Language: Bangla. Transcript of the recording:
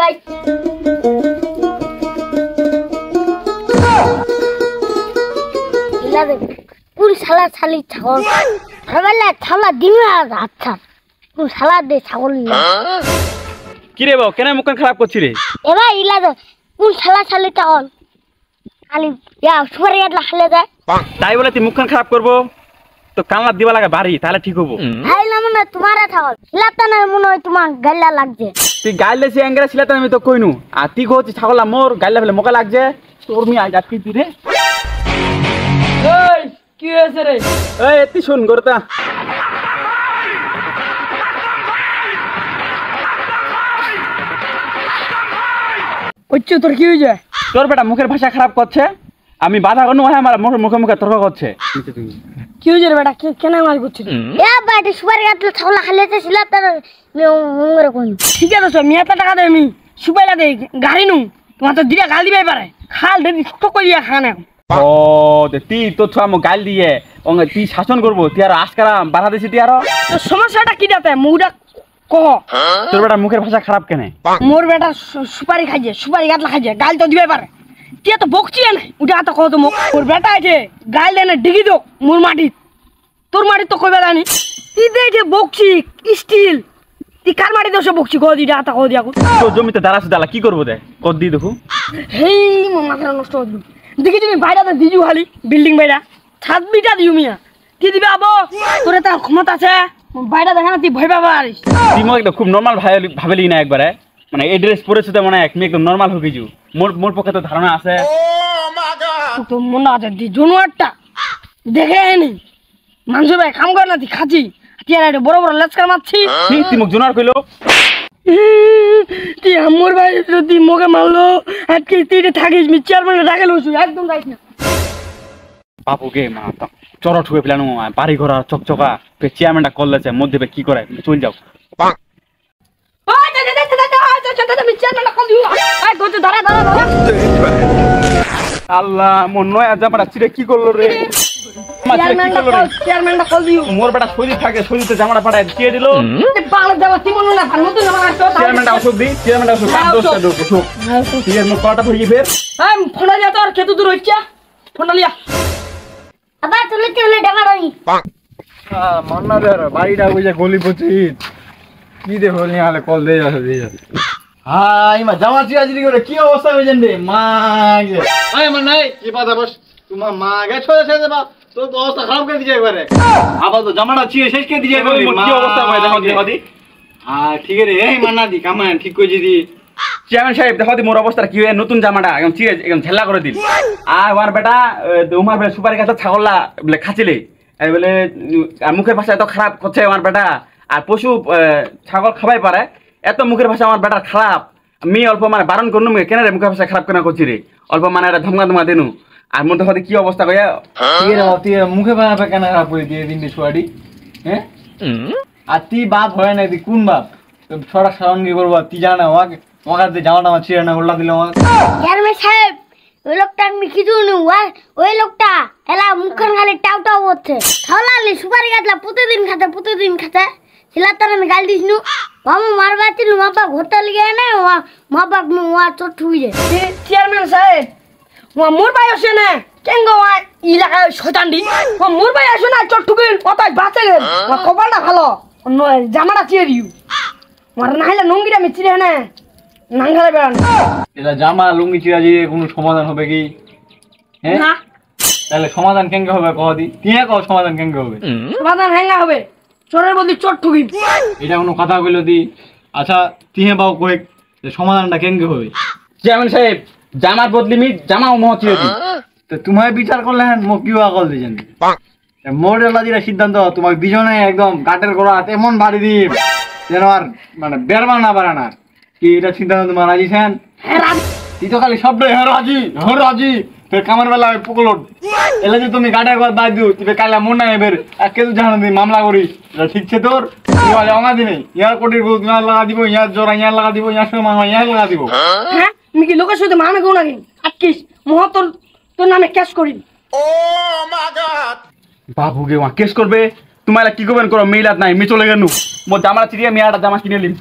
ভাই ইলা দেখ কোন শালা শালি ছাগল ভাবলা ছালা দিন আচ্ছা কোন শালা দে ছাগল কি রে বাবা কেন মুখ খারাপ করছিস রে এ ভাই ইলা দেখ কোন শালা শালি ছাগল খালি ইয়া সুপারি গাছ লাগালে যায় তাই বলে তুই মুখ খারাপ করবো তো কামলা দিবা লাগে বাড়ি তাহলে ঠিক হবো ভাই না মনে তোমার ছাগল ইলাটা না মনে হয় তোমার গাল্লা লাগছে তুই গাইলে সে অ্যাঙ্গেলে ছিলাতে আমি তো কইনু আর তুই কইছিস ছাগল মোর গাইলে ফেলে মোকা লাগছে তোর মি আজ আটকি তুই রে এই কি হয়েছে রে এই এতি শুন করতা হচ্ছে তোর কি হয়েছে তোর বেটা মুখের ভাষা খারাপ করছে আমি বাধা কোনো হয় আমার মুখে মুখে তর্ক করছে কি হয়েছে রে বেটা কেন মার করছিস এ ভাই সুপারি গাছ ছাগল লাগালে ছিলাটা মঙ্গরে কোন ঠিক আছে সব মিয়াটা টাকা দে আমি সুপাইলা দে গাড়ি নু তোমার তো দিরা গাল দিবাই পারে খাল দে ছোট করিয়া খানা ও দে তুই তো ছ আমো গাল দিয়ে ওঙ্গে তুই শাসন করবো তুই আর আজকারা বাধা দিছি তুই আর তো সমস্যাটা কি দাতে মুডা কহ তোর বেটা মুখের ভাষা খারাপ কেনে মোর বেটা সুপারি খাইছে সুপারি গাছ খাইছে গাল তো দিবাই পারে তুই তো বকছি না উঠা তো কত মুখ মোর বেটা আছে গাল দেনে ডিগি দো মোর মাটি তোর মাটি তো কইবা জানি তুই দেখে বকছি স্টিল তুই কার মাটি দোষ বকছি কহ দিটা তা কহ দিয়া তো জমিতে দাঁড়াছে দাঁড়া কি করবো দে কর দি দেখু হেই মোর মাথা নষ্ট করে দিল দেখি তুমি বাইরাতে দিজু খালি বিল্ডিং বাইরা ছাদ বিটা দিও মিয়া কি দিবে আবো তোরে তার ক্ষমতা আছে বাইরা দেখা না তুই ভয় পাবা আরিস তুই মোক একটা খুব নর্মাল ভাবেলি না একবারে মানে এই ড্রেস পরেছে তো মানে একদম একদম নর্মাল হয়ে গেছু মোর পক্ষে তো ধারণা আছে তো মনে আছে দি জনুয়ারটা দেখে নি মাংস ভাই কাম করে না তুই খাচ্ছি তুই আর বড় বড় লেচকার মারছি তুই মোক জোনার কইলো তুই আমার ভাই যদি মোকে মারলো আজকে তুই থাকিস মি চেয়ারম্যান রাখে লইছু একদম যাইস না বাপুকে মা চড় ঠুয়ে ফেলানো বাড়ি ঘর চকচকা চেয়ারম্যানটা করলেছে মধ্যে কি করে চল যাও আল্লাহ মোর নয় জামাটা চিরে কি করলো রে মোর বেটা সজি থাকে সজিতে জামাটা পাঠায় দিয়ে দিল চেয়ারম্যানটা অসুখ দি চেয়ারম্যানটা অসুখ তুই মোট কটা ধরিয়ে ফের ফোনা দিয়া তো আর খেতু দূর হচ্ছে ফোনা লিয়া আবার চলে চলে ডামারই মন্না রে বাড়িটা বুঝে গলি পচিত কি দে বলি আলে কল দিয়ে যাচ্ছে হাই মা জামা চিরাচিরি করে কি অবস্থা হয়েছেন রে মা গে আয় মা নাই কি পাতা বস তোমার মা গে ছোড়ে ছেড়ে দাও তো অবস্থা খারাপ করে দিছে একবারে আবার তো জামাটা চিয়ে শেষ করে দিছে কি অবস্থা হয় দেখো দেখো দি ঠিক রে এই মানা দি কামান ঠিক কইছি দি চেয়ারম্যান সাহেব দেখো দি মোর অবস্থা কি হয় নতুন জামাটা একদম চিরে একদম ঝেলা করে দিল আর আমার বেটা তোমার বেটা সুপারি গাছ ছাগললা বলে খাচ্ছিলে এই বলে আর মুখের ভাষা এত খারাপ করছে আমার বেটা আর পশু ছাগল খাবাই পারে এত মুখের ভাষা আমার বেটার খারাপ আমি অল্প মানে বারণ করলুম কেন রে মুখের ভাষা খারাপ কেন করছি রে অল্প মানে একটা ধমকা ধমকা দেনু আর মধ্যে হতে কি অবস্থা কয়ে তুই মুখে বানাবে কেন খারাপ করে দিয়ে দিন সুয়াডি হ্যাঁ আর তুই বাপ হয় না তুই কোন বাপ ছড়া সারঙ্গি করবো তুই জানা আমাকে তোমার জামাটা আমার ছিঁড়ে না উল্লা দিল আমাকে চেয়ারম্যান সাহেব ওই লোকটা আমি কিছু নেই ওই লোকটা এলা মুখখান খালি টাউ টাউ করছে খাওয়ালি সুপারি গাছলা প্রতিদিন খাতে ছিলাতার আমি গাল দিস নু মামু মারবা ছিল মাপা ঘরটা লিগে না মাপা চোট ঠুই যায় চেয়ারম্যান সাহেব মোর ভাই আসে না কেন এলাকায় শয়তান দি মোর ভাই আসে না চট ঠুকিল কথায় বাঁচে গেল কপালটা ভালো জামাটা চিয়ে দিও আমার না হলে নঙ্গিটা আমি চিরে না নাঙ্গালে বেড়ান এটা জামা লুঙ্গি চিরাজি কোনো সমাধান হবে কি হ্যাঁ না তাহলে সমাধান কেঙ্গে হবে কদি তুই কও সমাধান কেঙ্গে হবে সমাধান হ্যাঙ্গা হবে চোরের বদলে চট ঠুকি এটা কোনো কথা কইলো দি আচ্ছা তুই বাবু কয়েক সমাধানটা কেঙ্গে হবে চেয়ারম্যান সাহেব জামার বদলি মি জামা ও চিরে দি তো তোমায় বিচার করলে হ্যাঁ মোক কি আকল দিয়েছেন মোর এলাজিরা সিদ্ধান্ত তোমার বিজনে একদম কাঠের গোড়া এমন বাড়ি দি যেন আর মানে বেরবা না পারে না কি এটা সিদ্ধান্ত তোমার রাজিছেন তুই তো খালি শব্দ হ্যাঁ রাজি তোর কামার বেলা পুকলোট এলে যে তুমি গাড়ি একবার বাদ দিও তুই কালা মন নাই এবার আর কেউ জানো তুই মামলা করিস এটা ঠিকছে তোর বলে অঙ্গাদি নেই ইয়ার কোটির গুলো ইয়ার লাগা দিব ইয়ার জোড়া ইয়ার লাগা দিব ইয়ার সঙ্গে মামা ইয়ার লাগা দিব হ্যাঁ আমি কি লোকের সাথে মানে কেউ নাকি আটকিস মহা তোর নামে ক্যাশ করি বাবুকে কেস করবে তোমার কি করবেন করো মেইলাত নাই মি চলে গেল মোর জামা চিরিয়ে মেয়াটা জামা কিনে নিম